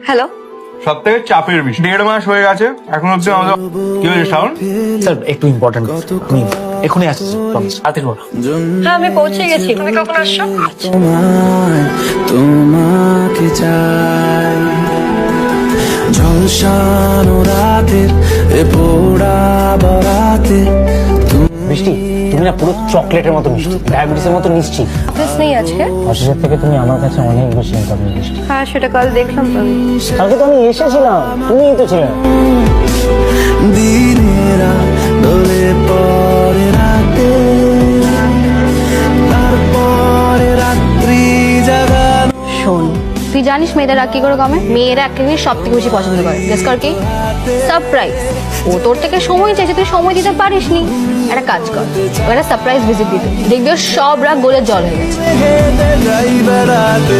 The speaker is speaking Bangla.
হ্যালো। সব থেকে চাপের বিষয় 1.5 মাস হয়ে গেছে এখন অব্দি আমাদের কি হয়েছে শাওন? স্যার একটু ইম্পর্টেন্ট আমি এখনই আসছি তাড়াতাড়ি বলো। হ্যাঁ আমি পৌঁছে গেছি, তুমি কখন আসছো? তোমাকে চাই ঝলসানো রাতের এ পোড়া বরাতে মিষ্টি তুমি না পুরো চকলেটের মতো মিষ্টি, ডায়াবেটিসের মতো মিষ্টি। অফিস নেই আজকে? অফিসের থেকে তুমি আমার কাছে অনেক বেশি ইম্পর্টেন্ট মিষ্টি। হ্যাঁ সেটা কাল দেখলাম তো আমি। কালকে তো আমি এসেছিলাম, তুমিই তো ছিলে। দিনেরা দোলে পরে রাতে তারপরে রাত্রি জাগানো শোন, তুই জানিস মেয়েদের রাগ কি করে কমে? মেয়েরা একটা জিনিস সব থেকে বেশি পছন্দ করে, গেস কর কি? সারপ্রাইজ। ও তোর থেকে সময় চাইছে, তুই সময় দিতে পারিসনি। একটা কাজ কর, ও একটা সারপ্রাইজ ভিজিট দিতে, দেখবি ওর সব রাগ গোলের জল হয়ে গেছে। হেঁটে যাই বেড়াতে